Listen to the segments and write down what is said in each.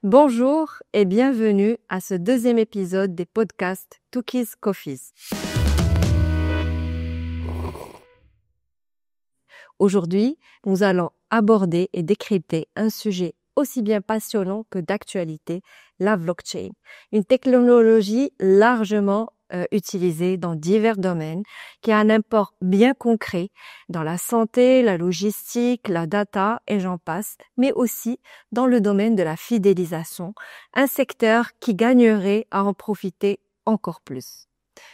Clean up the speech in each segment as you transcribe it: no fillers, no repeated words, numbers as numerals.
Bonjour et bienvenue à ce deuxième épisode des podcasts Tookies Coffees. Aujourd'hui, nous allons aborder et décrypter un sujet aussi bien passionnant que d'actualité, la blockchain. Une technologie largement utilisée dans divers domaines, qui a un import bien concret dans la santé, la logistique, la data et j'en passe, mais aussi dans le domaine de la fidélisation, un secteur qui gagnerait à en profiter encore plus.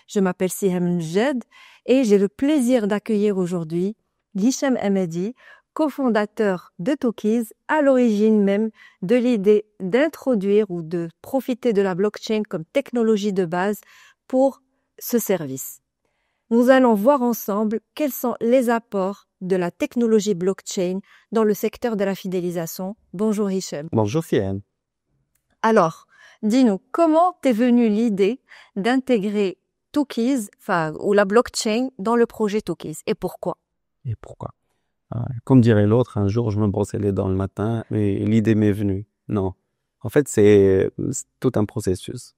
Je m'appelle Siham Njed et j'ai le plaisir d'accueillir aujourd'hui Hicham Hamadi, cofondateur de Tookies, à l'origine même de l'idée d'introduire ou de profiter de la blockchain comme technologie de base pour ce service. Nous allons voir ensemble quels sont les apports de la technologie blockchain dans le secteur de la fidélisation. Bonjour Hicham. Bonjour Fienne. Alors, dis-nous, comment t'es venue l'idée d'intégrer Tookies, ou la blockchain dans le projet Tookies et pourquoi? Comme dirait l'autre, un jour je me brossais les dents le matin et l'idée m'est venue. Non, en fait c'est tout un processus.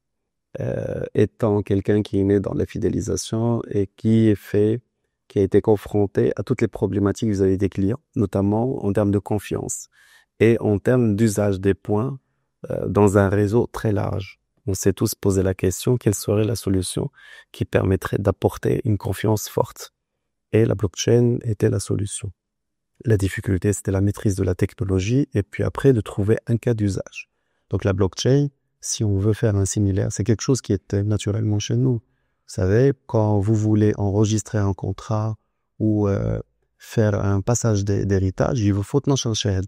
Étant quelqu'un qui est né dans la fidélisation et qui a été confronté à toutes les problématiques vis-à-vis des clients, notamment en termes de confiance et en termes d'usage des points dans un réseau très large. On s'est tous posé la question, quelle serait la solution qui permettrait d'apporter une confiance forte? Et la blockchain était la solution. La difficulté, c'était la maîtrise de la technologie et puis après de trouver un cas d'usage. Donc la blockchain, si on veut faire un similaire, c'est quelque chose qui est naturellement chez nous. Vous savez, quand vous voulez enregistrer un contrat ou faire un passage d'héritage, il vous faut Tnachal Shahad.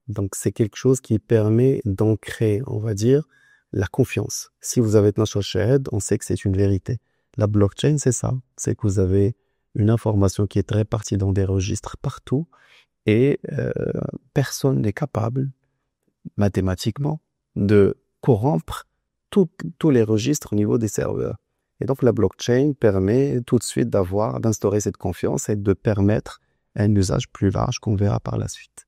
Donc c'est quelque chose qui permet d'ancrer, on va dire, la confiance. Si vous avez Tnachal Shahad, on sait que c'est une vérité. La blockchain, c'est ça. C'est que vous avez une information qui est répartie dans des registres partout et personne n'est capable, mathématiquement, de corrompre tous les registres au niveau des serveurs. Et donc la blockchain permet tout de suite d'instaurer cette confiance et de permettre un usage plus large qu'on verra par la suite.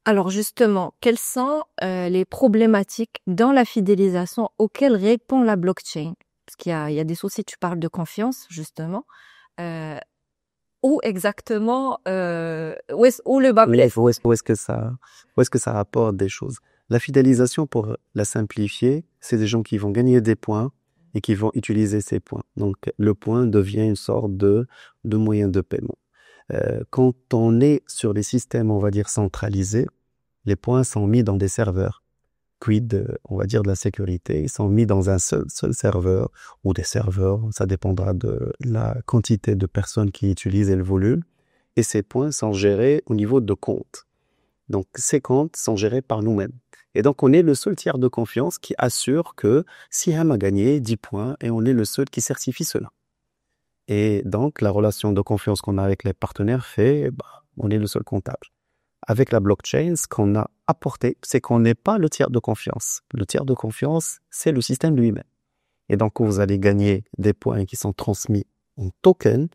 Alors justement, quelles sont les problématiques dans la fidélisation auxquelles répond la blockchain? Parce qu'il y a des soucis, tu parles de confiance, justement. Où exactement, où le bas blesse? Où est-ce que ça rapporte des choses? La fidélisation, pour la simplifier, c'est des gens qui vont gagner des points et qui vont utiliser ces points. Donc, le point devient une sorte de moyen de paiement. Quand on est sur des systèmes, on va dire, centralisés, les points sont mis dans des serveurs. Quid, on va dire, de la sécurité. Ils sont mis dans un seul serveur ou des serveurs. Ça dépendra de la quantité de personnes qui utilisent et le volume. Et ces points sont gérés au niveau de comptes. Donc, ces comptes sont gérés par nous-mêmes. Et donc, on est le seul tiers de confiance qui assure que Siham a gagné 10 points et on est le seul qui certifie cela. Et donc, la relation de confiance qu'on a avec les partenaires fait, on est le seul comptable. Avec la blockchain, ce qu'on a apporté, c'est qu'on n'est pas le tiers de confiance. Le tiers de confiance, c'est le système lui-même. Et donc, vous allez gagner des points qui sont transmis en token,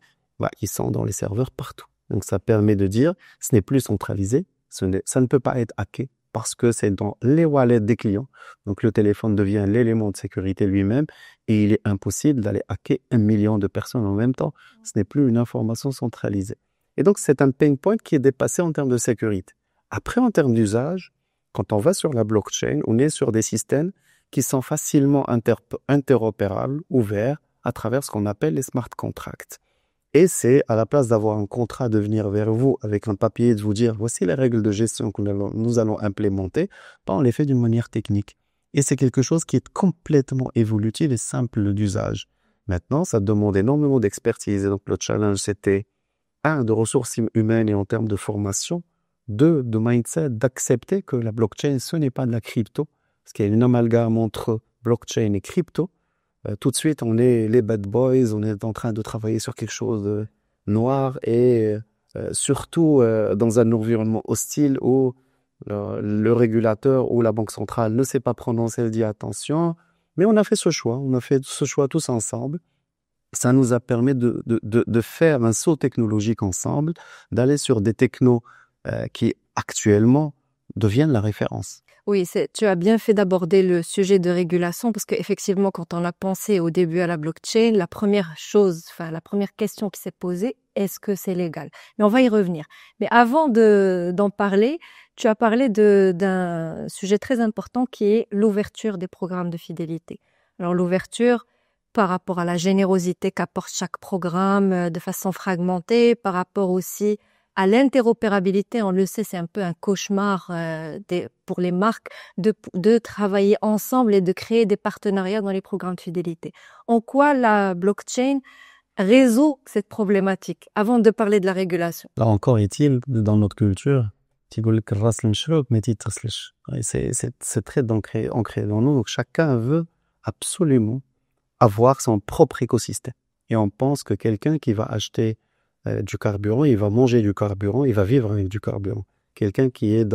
ils sont dans les serveurs partout. Donc, ça permet de dire, ce n'est plus centralisé, ça ne peut pas être hacké parce que c'est dans les wallets des clients. Donc, le téléphone devient l'élément de sécurité lui-même et il est impossible d'aller hacker 1 million de personnes en même temps. Ce n'est plus une information centralisée. Et donc, c'est un pain point qui est dépassé en termes de sécurité. Après, en termes d'usage, quand on va sur la blockchain, on est sur des systèmes qui sont facilement interopérables, ouverts, à travers ce qu'on appelle les smart contracts. Et c'est à la place d'avoir un contrat de venir vers vous avec un papier et de vous dire voici les règles de gestion que nous allons implémenter, on les fait d'une manière technique. Et c'est quelque chose qui est complètement évolutif et simple d'usage. Maintenant, ça demande énormément d'expertise. Et donc, le challenge, c'était de ressources humaines et en termes de formation, de mindset, d'accepter que la blockchain, ce n'est pas de la crypto, parce qu'il y a une amalgame entre blockchain et crypto. Tout de suite, on est les bad boys, on est en train de travailler sur quelque chose de noir et surtout dans un environnement hostile où le régulateur ou la banque centrale ne sait pas prononcer, elle dit attention. Mais on a fait ce choix tous ensemble. Ça nous a permis de faire un saut technologique ensemble, d'aller sur des technos qui actuellement deviennent la référence. Oui, tu as bien fait d'aborder le sujet de régulation parce qu'effectivement, quand on a pensé au début à la blockchain, la première question qui s'est posée, est-ce que c'est légal? Mais on va y revenir. Mais avant d'en parler, tu as parlé d'un sujet très important qui est l'ouverture des programmes de fidélité. Alors, l'ouverture par rapport à la générosité qu'apporte chaque programme de façon fragmentée, par rapport aussi à l'interopérabilité, on le sait, c'est un peu un cauchemar pour les marques de travailler ensemble et de créer des partenariats dans les programmes de fidélité. En quoi la blockchain résout cette problématique avant de parler de la régulation? Là encore est-il, dans notre culture, c'est très ancré dans nous. Donc chacun veut absolument avoir son propre écosystème. Et on pense que quelqu'un qui va acheter du carburant, il va manger du carburant, il va vivre avec du carburant. Quelqu'un qui est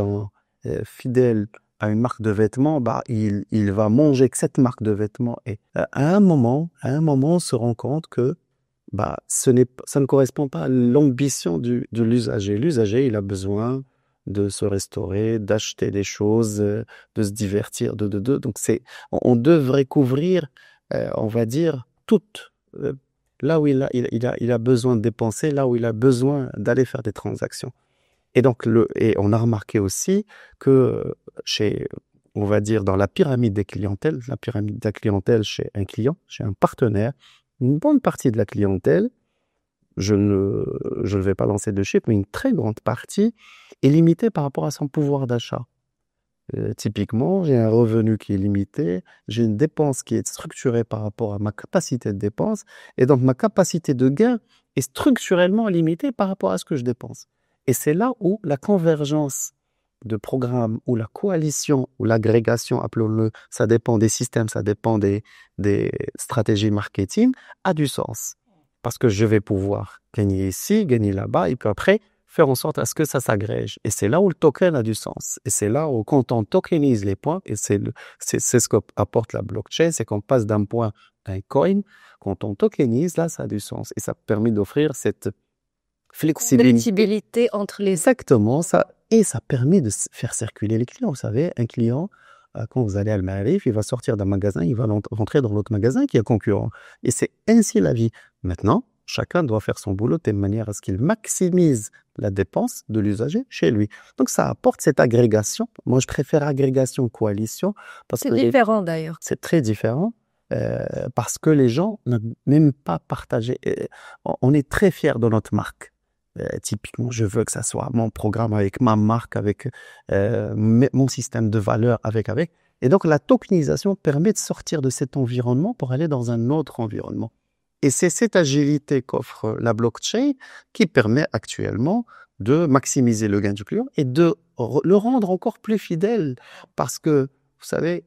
fidèle à une marque de vêtements, il va manger que cette marque de vêtements. Et à un moment, on se rend compte que ça ne correspond pas à l'ambition de l'usager. L'usager, il a besoin de se restaurer, d'acheter des choses, de se divertir. Donc on devrait couvrir, on va dire, toutes. Là où il a besoin de dépenser, là où il a besoin d'aller faire des transactions. Et donc, on a remarqué aussi que on va dire, dans la pyramide des clientèles, chez un client, chez un partenaire, une bonne partie de la clientèle, je ne vais pas lancer de chiffres, mais une très grande partie est limitée par rapport à son pouvoir d'achat. Typiquement, j'ai un revenu qui est limité, j'ai une dépense qui est structurée par rapport à ma capacité de dépense, et donc ma capacité de gain est structurellement limitée par rapport à ce que je dépense. Et c'est là où la convergence de programmes, ou la coalition, ou l'agrégation, appelons-le, ça dépend des systèmes, ça dépend des stratégies marketing, a du sens. Parce que je vais pouvoir gagner ici, gagner là-bas, et puis après, faire en sorte à ce que ça s'agrège. Et c'est là où le token a du sens. Et c'est là où, quand on tokenise les points, et c'est ce qu'apporte la blockchain, c'est qu'on passe d'un point à un coin. Quand on tokenise, là, ça a du sens. Et ça permet d'offrir cette flexibilité entre les... Exactement, ça. Et ça permet de faire circuler les clients. Vous savez, un client, quand vous allez à Al-Ma'arif, il va sortir d'un magasin, il va rentrer dans l'autre magasin qui est concurrent. Et c'est ainsi la vie. Maintenant, chacun doit faire son boulot de telle manière à ce qu'il maximise la dépense de l'usager chez lui. Donc, ça apporte cette agrégation. Moi, je préfère agrégation, coalition. C'est différent d'ailleurs. C'est très différent parce que les gens n'ont même pas partagé. On est très fiers de notre marque. Typiquement, je veux que ça soit mon programme avec ma marque, avec mon système de valeurs, avec. Et donc, la tokenisation permet de sortir de cet environnement pour aller dans un autre environnement. Et c'est cette agilité qu'offre la blockchain qui permet actuellement de maximiser le gain du client et de le rendre encore plus fidèle. Parce que, vous savez,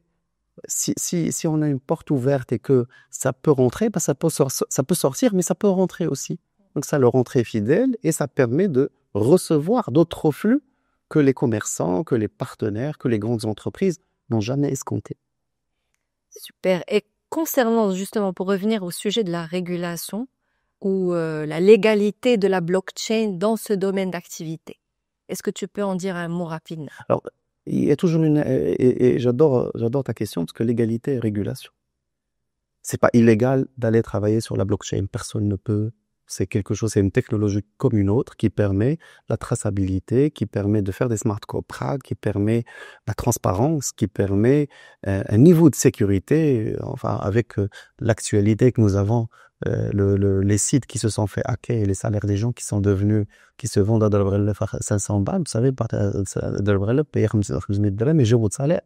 si on a une porte ouverte et que ça peut rentrer, ça peut sortir, mais ça peut rentrer aussi. Donc ça le rend très fidèle et ça permet de recevoir d'autres flux que les commerçants, que les partenaires, que les grandes entreprises n'ont jamais escompté. Super. Et concernant justement, pour revenir au sujet de la régulation ou la légalité de la blockchain dans ce domaine d'activité, est-ce que tu peux en dire un mot rapidement? Alors, il y a toujours et j'adore ta question parce que légalité et régulation. C'est pas illégal d'aller travailler sur la blockchain. Personne ne peut. C'est une technologie comme une autre qui permet la traçabilité, qui permet de faire des smart contracts, qui permet la transparence, qui permet un niveau de sécurité. Enfin, avec l'actualité que nous avons, les sites qui se sont fait hacker et les salaires des gens qui se vendent à Darbrella 500 balles, vous savez, Darbrella paye 500 dirhams, mais j'ai votre salaire.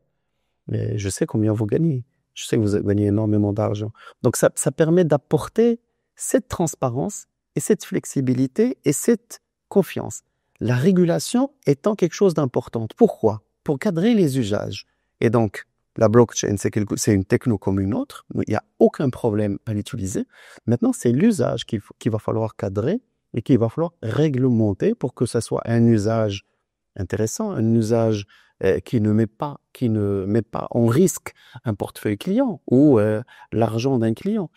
Mais je sais combien vous gagnez. Je sais que vous gagnez énormément d'argent. Donc, ça permet d'apporter cette transparence et cette flexibilité et cette confiance. La régulation étant quelque chose d'important. Pourquoi? Pour cadrer les usages. Et donc, la blockchain, c'est une techno comme une autre. Il n'y a aucun problème à l'utiliser. Maintenant, c'est l'usage qu'il va falloir cadrer et qu'il va falloir réglementer pour que ça soit un usage intéressant, un usage qui ne met pas en risque un portefeuille client ou l'argent d'un client.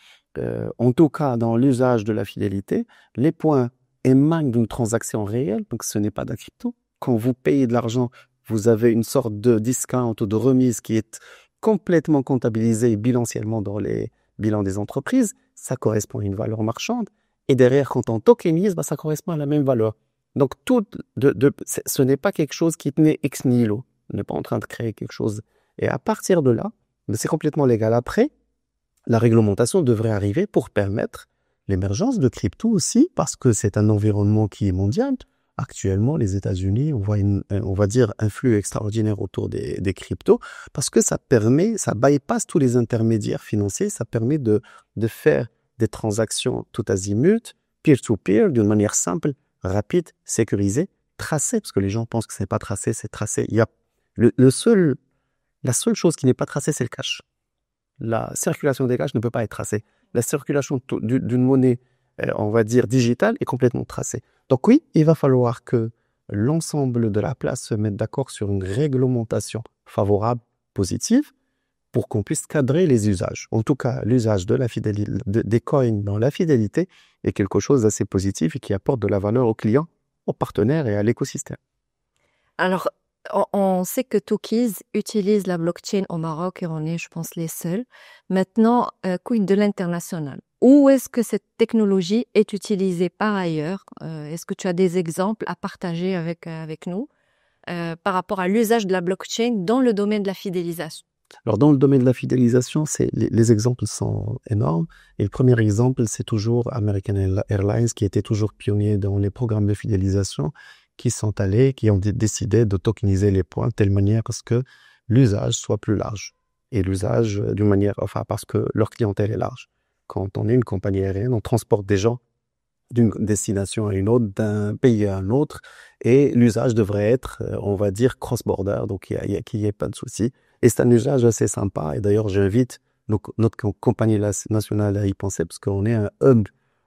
En tout cas, dans l'usage de la fidélité, les points émanent d'une transaction réelle, donc ce n'est pas de la crypto. Quand vous payez de l'argent vous avez une sorte de discount ou de remise qui est complètement comptabilisée bilanciellement dans les bilans des entreprises, ça correspond à une valeur marchande. Et derrière, quand on tokenise, ça correspond à la même valeur. Donc, ce n'est pas quelque chose qui tenait ex nihilo. On n'est pas en train de créer quelque chose. Et à partir de là, c'est complètement légal. Après, la réglementation devrait arriver pour permettre l'émergence de crypto aussi, parce que c'est un environnement qui est mondial. Actuellement, les États-Unis, on va dire un flux extraordinaire autour des cryptos, parce que ça bypass tous les intermédiaires financiers, ça permet de faire des transactions tout azimut, peer-to-peer, d'une manière simple, rapide, sécurisée, tracée, parce que les gens pensent que c'est pas tracé, c'est tracé. Il y a la seule chose qui n'est pas tracée, c'est le cash. La circulation des cash ne peut pas être tracée. La circulation d'une monnaie, on va dire, digitale est complètement tracée. Donc oui, il va falloir que l'ensemble de la place se mette d'accord sur une réglementation favorable, positive, pour qu'on puisse cadrer les usages. En tout cas, l'usage de la fidélité, des coins dans la fidélité est quelque chose d'assez positif et qui apporte de la valeur aux clients, aux partenaires et à l'écosystème. Alors, on sait que Tookies utilise la blockchain au Maroc et on est, je pense, les seuls. Maintenant, quid de l'international? Où est-ce que cette technologie est utilisée par ailleurs? Est-ce que tu as des exemples à partager avec nous par rapport à l'usage de la blockchain dans le domaine de la fidélisation? Alors, dans le domaine de la fidélisation, les exemples sont énormes. Et le premier exemple, c'est toujours American Airlines, qui était toujours pionnier dans les programmes de fidélisation, qui ont décidé de tokeniser les points de telle manière à ce que l'usage soit plus large. Et l'usage parce que leur clientèle est large. Quand on est une compagnie aérienne, on transporte des gens d'une destination à une autre, d'un pays à un autre, et l'usage devrait être, on va dire, cross-border, donc qu'il n'y ait pas de souci. Et c'est un usage assez sympa, et d'ailleurs j'invite notre compagnie nationale à y penser, parce qu'on est un hub,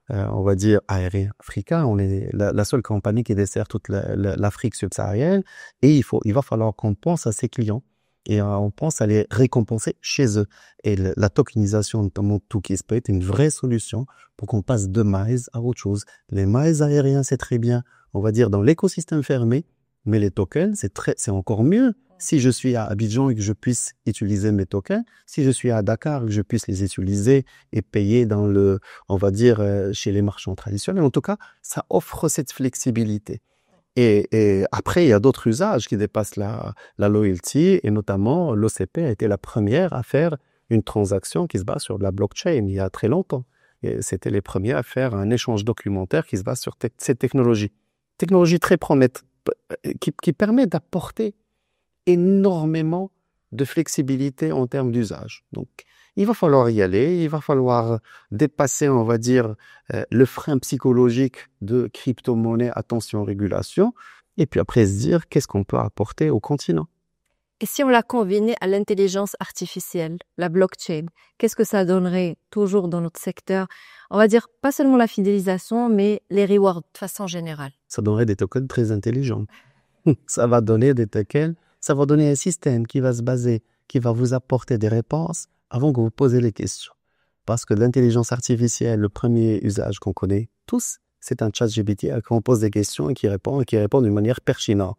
on va dire, aérien africain. On est la seule compagnie qui dessert toute l'Afrique subsaharienne, et il va falloir qu'on pense à ses clients, et on pense à les récompenser chez eux. Et la tokenisation, notamment Tookies, peut être une vraie solution pour qu'on passe de miles à autre chose. Les miles aériens, c'est très bien, on va dire, dans l'écosystème fermé, mais les tokens, c'est encore mieux. Si je suis à Abidjan et que je puisse utiliser mes tokens, si je suis à Dakar et que je puisse les utiliser et payer on va dire, chez les marchands traditionnels. En tout cas, ça offre cette flexibilité. Et après, il y a d'autres usages qui dépassent la loyalty, et notamment l'OCP a été la première à faire une transaction qui se base sur de la blockchain il y a très longtemps. Et c'était les premiers à faire un échange documentaire qui se base sur cette technologie. Technologie très prometteuse, qui permet d'apporter énormément de flexibilité en termes d'usage. Donc, il va falloir y aller, il va falloir dépasser, on va dire, le frein psychologique de crypto-monnaie, attention, régulation, et puis après se dire qu'est-ce qu'on peut apporter au continent. Et si on la combinait à l'intelligence artificielle, la blockchain, qu'est-ce que ça donnerait toujours dans notre secteur? On va dire pas seulement la fidélisation, mais les rewards de façon générale. Ça donnerait des tokens très intelligents. Ça va donner des tokens, ça va donner un système qui va se baser, qui va vous apporter des réponses avant que vous posez les questions. Parce que l'intelligence artificielle, le premier usage qu'on connaît tous, c'est un chat GPT à qui on pose des questions et qui répond d'une manière pertinente.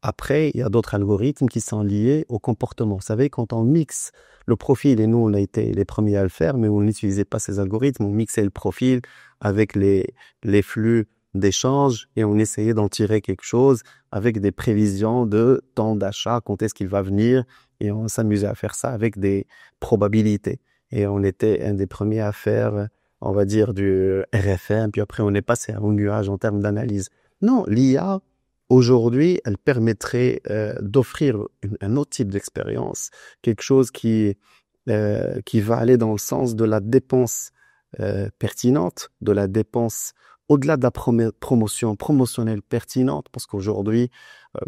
Après, il y a d'autres algorithmes qui sont liés au comportement. Vous savez, quand on mixe le profil, et nous, on a été les premiers à le faire, mais on n'utilisait pas ces algorithmes, on mixait le profil avec les flux d'échange et on essayait d'en tirer quelque chose avec des prévisions de temps d'achat, quand est-ce qu'il va venir, et on s'amusait à faire ça avec des probabilités. Et on était un des premiers à faire, on va dire, du RFM, puis après on est passé à un nuage en termes d'analyse. Non, l'IA, aujourd'hui, elle permettrait d'offrir un autre type d'expérience, quelque chose qui va aller dans le sens de la dépense pertinente, de la dépense au-delà de la promotion promotionnelle pertinente, parce qu'aujourd'hui,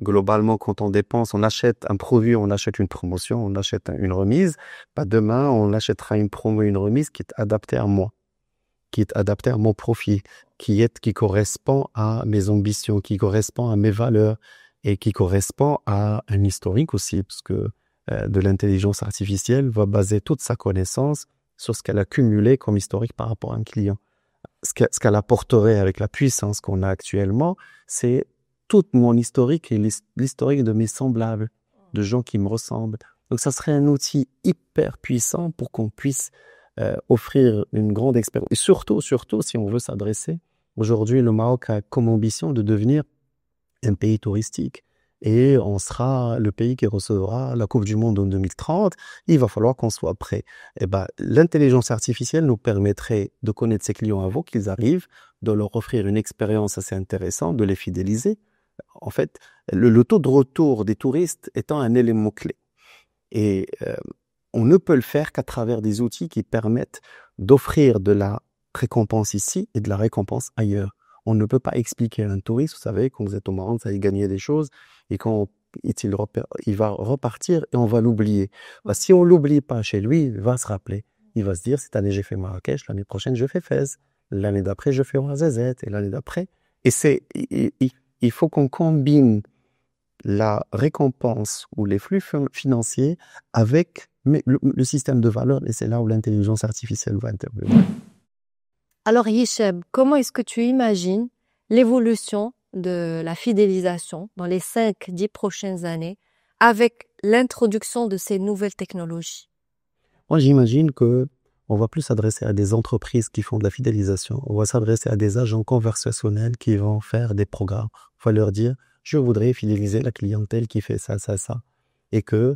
globalement, quand on dépense, on achète un produit, on achète une promotion, on achète une remise. Pas demain, on achètera une promo, une remise qui est adaptée à moi, qui est adaptée à mon profil, qui correspond à mes ambitions, qui correspond à mes valeurs et qui correspond à un historique aussi, parce que de l'intelligence artificielle va baser toute sa connaissance sur ce qu'elle a cumulé comme historique par rapport à un client. Ce qu'elle apporterait avec la puissance qu'on a actuellement, c'est tout mon historique et l'historique de mes semblables, de gens qui me ressemblent. Donc, ça serait un outil hyper puissant pour qu'on puisse offrir une grande expérience. Et surtout, si on veut s'adresser, aujourd'hui, le Maroc a comme ambition de devenir un pays touristique. Et on sera le pays qui recevra la Coupe du Monde en 2030. Il va falloir qu'on soit prêt. Et ben, l'intelligence artificielle nous permettrait de connaître ces clients avant qu'ils arrivent, de leur offrir une expérience assez intéressante, de les fidéliser. En fait, le taux de retour des touristes étant un élément clé. Et on ne peut le faire qu'à travers des outils qui permettent d'offrir de la récompense ici et de la récompense ailleurs. On ne peut pas expliquer à un touriste, vous savez, quand vous êtes au Maroc, vous allez gagner des choses, et quand il va repartir et on va l'oublier. Bah, si on l'oublie pas chez lui, il va se rappeler. Il va se dire, cette année j'ai fait Marrakech, l'année prochaine je fais Fès, l'année d'après je fais Ouarzazate, et l'année d'après. Et il faut qu'on combine la récompense ou les flux financiers avec le système de valeurs, et c'est là où l'intelligence artificielle va intervenir. Alors Hicham, comment est-ce que tu imagines l'évolution de la fidélisation dans les 5-10 prochaines années avec l'introduction de ces nouvelles technologies? Moi, j'imagine que on va plus s'adresser à des entreprises qui font de la fidélisation. On va s'adresser à des agents conversationnels qui vont faire des programmes. On va leur dire, je voudrais fidéliser la clientèle qui fait ça, ça, ça. Et que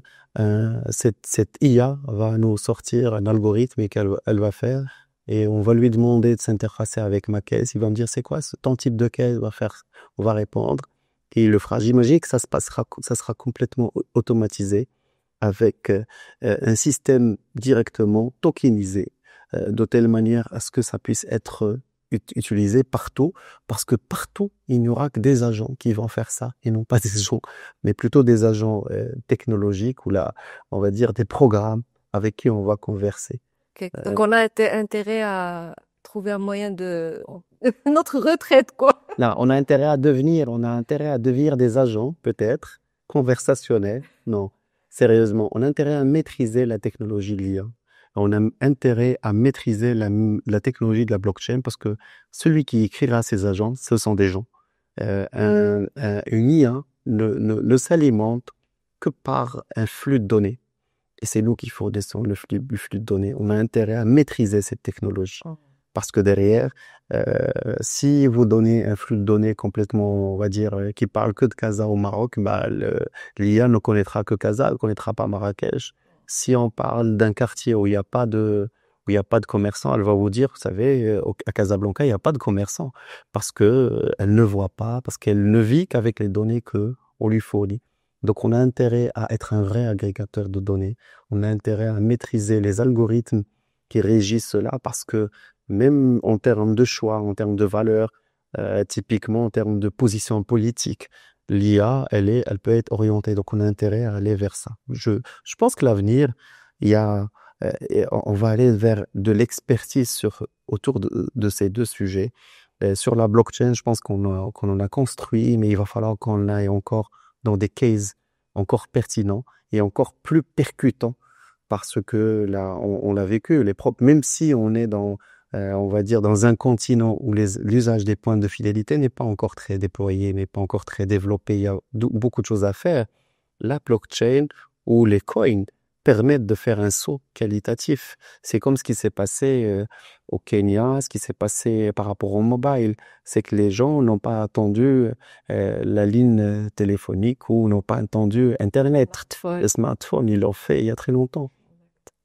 cette IA va nous sortir un algorithme et qu'elle va faire. Et on va lui demander de s'interfacer avec ma caisse. Il va me dire, c'est quoi ton type de caisse? On va répondre. Et il le fera. J'imagine que ça sera complètement automatisé avec un système directement tokenisé, de telle manière à ce que ça puisse être utilisé partout, parce que partout, il n'y aura que des agents qui vont faire ça, et non pas des gens, mais plutôt des agents technologiques, ou là, on va dire des programmes avec qui on va converser. Okay. Donc on a intérêt à trouver un moyen de notre retraite, quoi. Là, on a intérêt à devenir des agents, peut-être, conversationnels. Non, sérieusement, on a intérêt à maîtriser la technologie de l'IA. On a intérêt à maîtriser la technologie de la blockchain, parce que celui qui écrira ces agents, ce sont des gens. Une IA ne s'alimente que par un flux de données. Et c'est nous qui fournissons le flux de données. On a intérêt à maîtriser cette technologie. Parce que derrière, si vous donnez un flux de données complètement, on va dire, qui parle que de Casa au Maroc, bah, l'IA ne connaîtra que Casa, ne connaîtra pas Marrakech. Si on parle d'un quartier où il n'y a pas de commerçants, elle va vous dire, vous savez, à Casablanca, il n'y a pas de commerçants. Parce que elle ne voit pas, parce qu'elle ne vit qu'avec les données qu'on lui fournit. Donc, on a intérêt à être un vrai agrégateur de données. On a intérêt à maîtriser les algorithmes qui régissent cela, parce que même en termes de choix, en termes de valeurs, typiquement en termes de position politique, l'IA, elle peut être orientée. Donc, on a intérêt à aller vers ça. Je pense que l'avenir, on va aller vers de l'expertise autour de ces deux sujets. Sur la blockchain, je pense qu'on en a construit, mais il va falloir qu'on aille encore dans des cases encore pertinents et encore plus percutants, parce que là, on l'a vécu, même si on est on va dire, dans un continent où l'usage des points de fidélité n'est pas encore très déployé, n'est pas encore très développé, il y a beaucoup de choses à faire. La blockchain ou les coins permettent de faire un saut qualitatif. C'est comme ce qui s'est passé au Kenya, ce qui s'est passé par rapport au mobile. C'est que les gens n'ont pas attendu la ligne téléphonique, ou n'ont pas attendu Internet. Le smartphone, ils l'ont fait il y a très longtemps.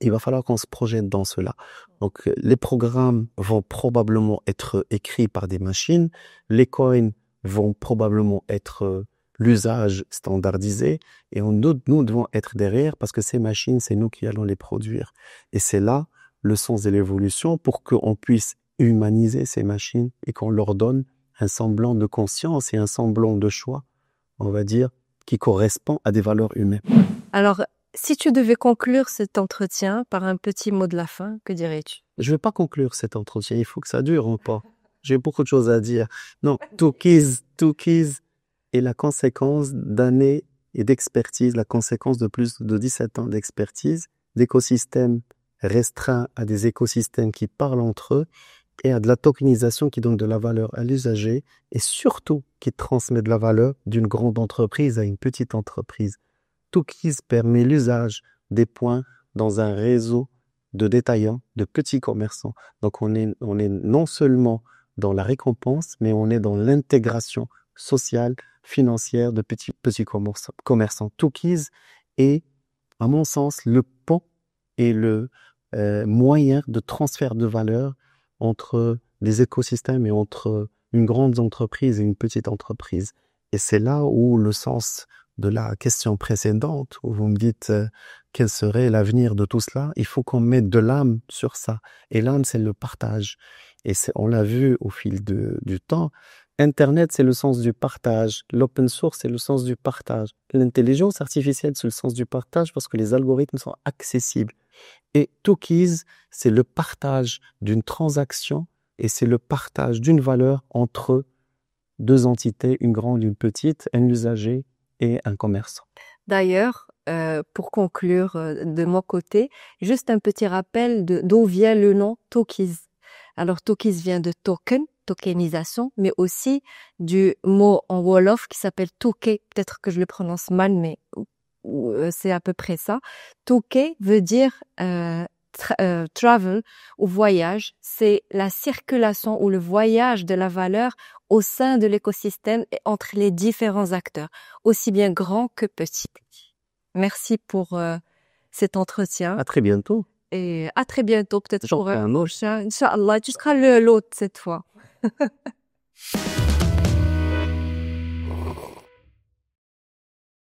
Il va falloir qu'on se projette dans cela. Donc, les programmes vont probablement être écrits par des machines. Les coins vont probablement être l'usage standardisé. Et nous devons être derrière, parce que ces machines, c'est nous qui allons les produire. Et c'est là le sens de l'évolution, pour qu'on puisse humaniser ces machines et qu'on leur donne un semblant de conscience et un semblant de choix, on va dire, qui correspond à des valeurs humaines. Alors, si tu devais conclure cet entretien par un petit mot de la fin, que dirais-tu? Je ne vais pas conclure cet entretien, il faut que ça dure ou pas. J'ai beaucoup de choses à dire. Non, Tookies est la conséquence d'années et d'expertise, la conséquence de plus de 17 ans d'expertise, d'écosystèmes restreints à des écosystèmes qui parlent entre eux, et à de la tokenisation qui donne de la valeur à l'usager et surtout qui transmet de la valeur d'une grande entreprise à une petite entreprise. Tookies permet l'usage des points dans un réseau de détaillants, de petits commerçants. Donc on est non seulement dans la récompense, mais on est dans l'intégration sociale, financière de petits commerçants. Tookies est, à mon sens, le pont et le moyen de transfert de valeur entre les écosystèmes et entre une grande entreprise et une petite entreprise. Et c'est là où le sens de la question précédente, où vous me dites quel serait l'avenir de tout cela, il faut qu'on mette de l'âme sur ça. Et l'âme, c'est le partage. Et on l'a vu au fil du temps, Internet, c'est le sens du partage. L'open source, c'est le sens du partage. L'intelligence artificielle, c'est le sens du partage parce que les algorithmes sont accessibles. Et Tookies, c'est le partage d'une transaction et c'est le partage d'une valeur entre deux entités, une grande, une petite, un usager et un commerçant. D'ailleurs, pour conclure de mon côté, juste un petit rappel d'où vient le nom Tookies. Alors, Tookies vient de token, tokenisation, mais aussi du mot en Wolof qui s'appelle Touké. Peut-être que je le prononce mal, mais c'est à peu près ça. Touké veut dire travel ou voyage. C'est la circulation ou le voyage de la valeur au sein de l'écosystème et entre les différents acteurs, aussi bien grands que petits. Merci pour cet entretien. À très bientôt. Et à très bientôt, peut-être J'en pour ferai un autre. prochain. Inch'Allah, tu seras l'autre cette fois.